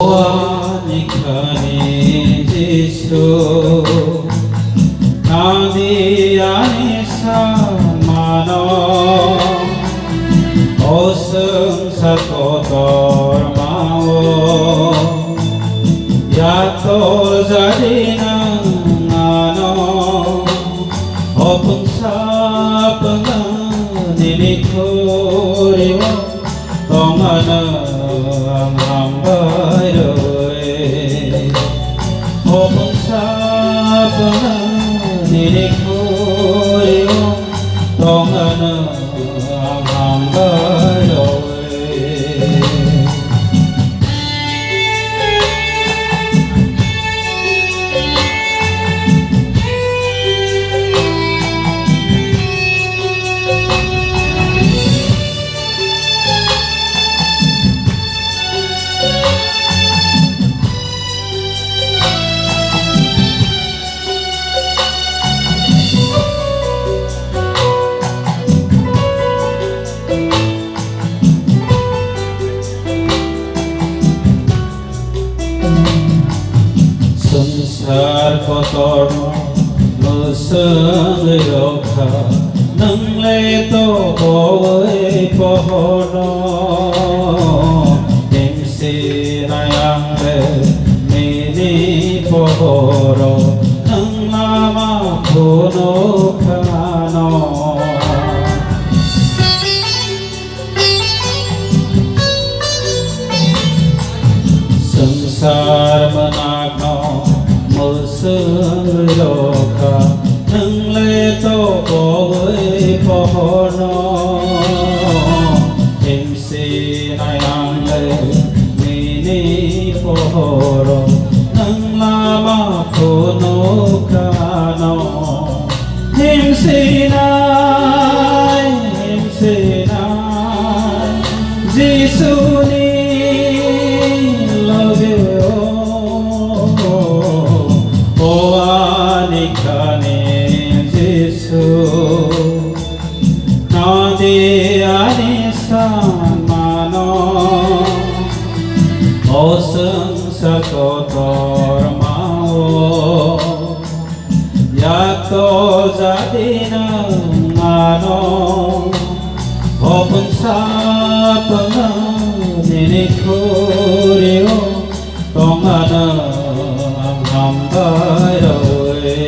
보아니카니 지수 나디 아니 사마노 오승사토 돌마오 야토 자리는 나노 오풍사풍은 니니쿠리와 동하는 ambaroe opung sapana nirikurio tongana ambaroe संसार kotor meseng yoga nâng lê tô với pohono em si nay ang lê mini pohoro nâng lama puno kano संसार menakno meseng yoga nâng lê tô với pohono em si nay ang lê mini pohoro nâng lama puno kano em si nay Giêsu ni Nikane Giêsu Nadi ani samano Oseng sakotor mau Yato zadina ngano Openg sapana ninikurio Tongana ambaroe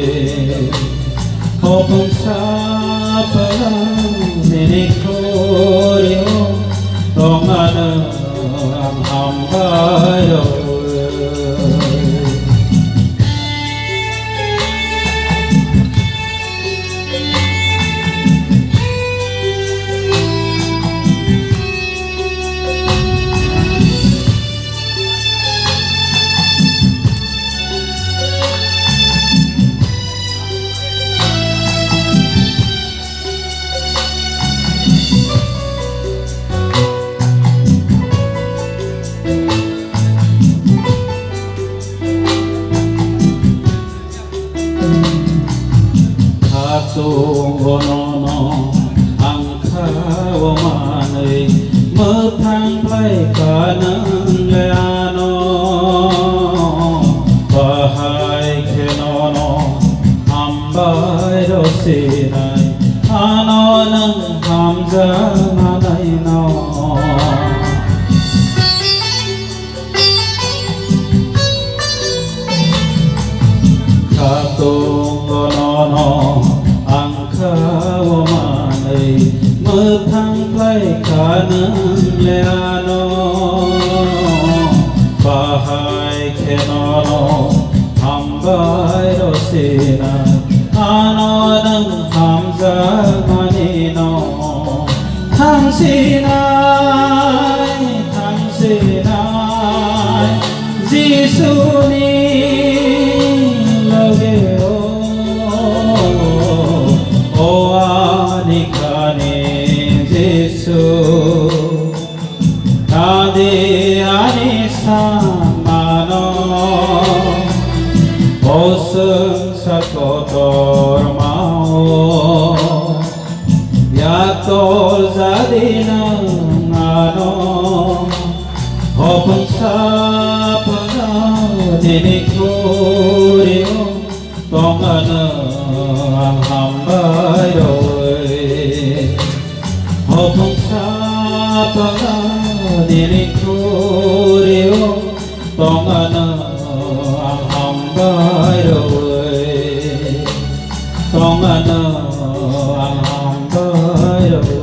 Openg sapana ninikurio tongana ambaroe Tunggonono angkawamanei methang plai kanang leano bahai kenono ambai dosinai anonang hamjananai no Tunggonono angkawamanei methang plai kanang leano bahai kenono ambai dosinai anonang hamjanganino 당신의 지수니 lageo 오아니카니 지수 나디 아니 사마노 오승 사토 돌마오 야톨 자디는 나노 오픈 사 디니쿠리오 똥하는 함바이로이 허풍사빠가 디니쿠리오 똥하는 함바이로이 똥하는 함바이로이